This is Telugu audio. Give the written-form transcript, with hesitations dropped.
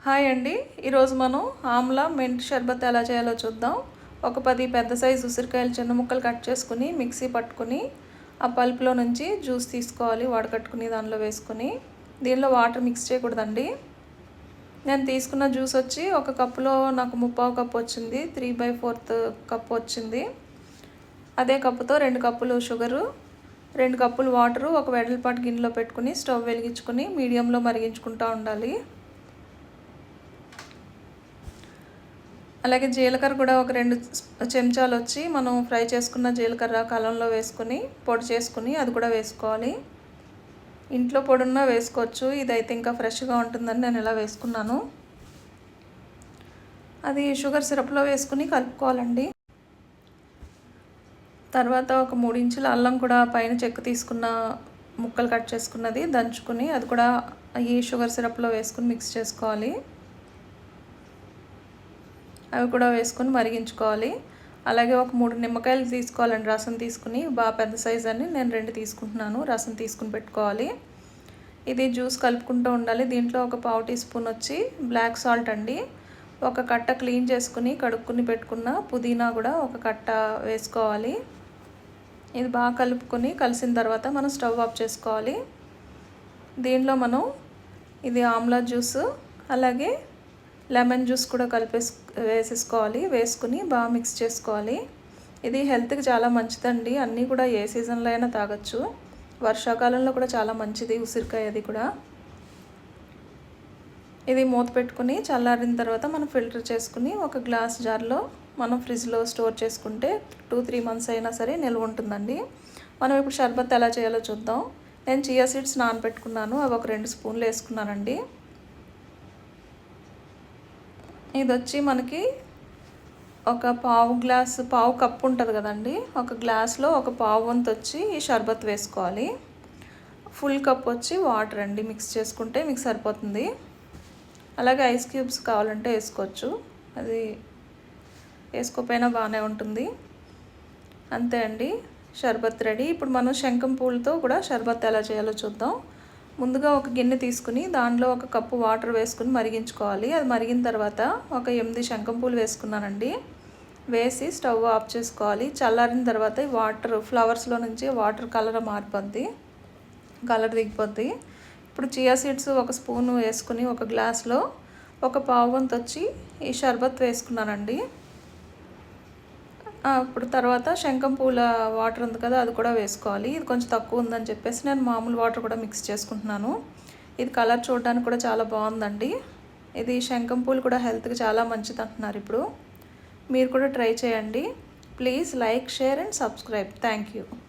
హాయ్ అండి. ఈరోజు మనం ఆమ్లా మెంట్ షర్బత్ ఎలా చేయాలో చూద్దాం. ఒక 10 పెద్ద సైజు ఉసిరికాయలు చిన్న ముక్కలు కట్ చేసుకుని మిక్సీ పట్టుకుని ఆ పల్ప్లో నుంచి జ్యూస్ తీసుకోవాలి. వడకట్టుకుని దానిలో వేసుకుని దీనిలో వాటర్ మిక్స్ చేయకూడదండి. నేను తీసుకున్న జ్యూస్ వచ్చి ఒక కప్పులో నాకు 3/4 కప్పు వచ్చింది. 3/4 కప్పు వచ్చింది. అదే కప్పుతో 2 కప్పులు షుగరు, 2 కప్పులు వాటరు ఒక వెడల్పాటి గిన్నెలో పెట్టుకుని స్టవ్ వెలిగించుకుని మీడియంలో మరిగించుకుంటూ ఉండాలి. అలాగే జీలకర్ర కూడా ఒక 2 చెంచాలు వచ్చి మనం ఫ్రై చేసుకున్న జీలకర్ర కలంలో వేసుకుని పొడి చేసుకుని అది కూడా వేసుకోవాలి. ఇంట్లో పొడి ఉన్నా వేసుకోవచ్చు. ఇదైతే ఇంకా ఫ్రెష్గా ఉంటుందని నేను ఇలా వేసుకున్నాను. అది షుగర్ సిరప్లో వేసుకుని కలుపుకోవాలండి. తర్వాత ఒక 3 ఇంచుల అల్లం కూడా పైన చెక్కు తీసుకున్న ముక్కలు కట్ చేసుకున్నది దంచుకుని అది కూడా ఈ షుగర్ సిరప్లో వేసుకుని మిక్స్ చేసుకోవాలి. అవి కూడా వేసుకొని మరిగించుకోవాలి. అలాగే ఒక 3 నిమ్మకాయలు తీసుకోవాలండి. రసం తీసుకుని బాగా పెద్ద సైజ్ అని నేను 2 తీసుకుంటున్నాను. రసం తీసుకుని పెట్టుకోవాలి. ఇది జ్యూస్ కలుపుకుంటూ ఉండాలి. దీంట్లో ఒక 1/2 టీ స్పూన్ వచ్చి బ్లాక్ సాల్ట్ అండి. ఒక కట్ట క్లీన్ చేసుకుని కడుక్కుని పెట్టుకున్న పుదీనా కూడా ఒక కట్ట వేసుకోవాలి. ఇది బాగా కలుపుకొని కలిసిన తర్వాత మనం స్టవ్ ఆఫ్ చేసుకోవాలి. దీనిలో మనం ఇది ఆమ్లా జ్యూస్ అలాగే లెమన్ జ్యూస్ కూడా వేసేసుకోవాలి. వేసుకుని బాగా మిక్స్ చేసుకోవాలి. ఇది హెల్త్కి చాలా మంచిదండి. అన్నీ కూడా ఏ సీజన్లో అయినా తాగొచ్చు. వర్షాకాలంలో కూడా చాలా మంచిది ఉసిరికాయ. అది కూడా ఇది మూత పెట్టుకుని చల్లారిన తర్వాత మనం ఫిల్టర్ చేసుకుని ఒక గ్లాస్ జార్లో మనం ఫ్రిడ్జ్లో స్టోర్ చేసుకుంటే 2-3 మంత్స్ అయినా సరే నిల్వ ఉంటుందండి. మనం ఇప్పుడు షర్బత్ ఎలా చేయాలో చూద్దాం. నేను చియా సీడ్స్ నానబెట్టుకున్నాను. అవి ఒక 2 స్పూన్లు వేసుకున్నానండి. ఇది వచ్చి మనకి ఒక పావు కప్పు ఉంటుంది కదండి. ఒక గ్లాస్లో ఒక పావు వంతు వచ్చి ఈ షర్బత్ వేసుకోవాలి. ఫుల్ కప్ వచ్చి వాటర్ అండి. మిక్స్ చేసుకుంటే మీకు సరిపోతుంది. అలాగే ఐస్ క్యూబ్స్ కావాలంటే వేసుకోవచ్చు. అది వేసుకోకపోయినా బాగానే ఉంటుంది. అంతే అండి, షర్బత్ రెడీ. ఇప్పుడు మనం శంఖం పూలతో కూడా షర్బత్ ఎలా చేయాలో చూద్దాం. ముందుగా ఒక గిన్నె తీసుకుని దానిలో ఒక కప్పు వాటర్ వేసుకుని మరిగించుకోవాలి. అది మరిగిన తర్వాత ఒక 8 శంఖం పూలు వేసుకున్నానండి. వేసి స్టవ్ ఆఫ్ చేసుకోవాలి. చల్లారిన తర్వాత ఈ వాటర్ ఫ్లవర్స్లో నుంచి వాటర్ కలర్ దిగిపోద్ది. ఇప్పుడు చియా సీడ్స్ ఒక స్పూన్ వేసుకుని ఒక గ్లాస్లో ఒక పావు వంతు వచ్చి ఈ షర్బత్ వేసుకున్నానండి. ఇప్పుడు తర్వాత శంఖం పూల వాటర్ ఉంది కదా, అది కూడా వేసుకోవాలి. ఇది కొంచెం తక్కువ ఉందని చెప్పేసి నేను మామూలు వాటర్ కూడా మిక్స్ చేసుకుంటున్నాను. ఇది కలర్ చూడడానికి కూడా చాలా బాగుందండి. ఇది శంఖం పూలు కూడా హెల్త్కి చాలా మంచిది అంటున్నారు. ఇప్పుడు మీరు కూడా ట్రై చేయండి. Please like, share and subscribe. Thank you.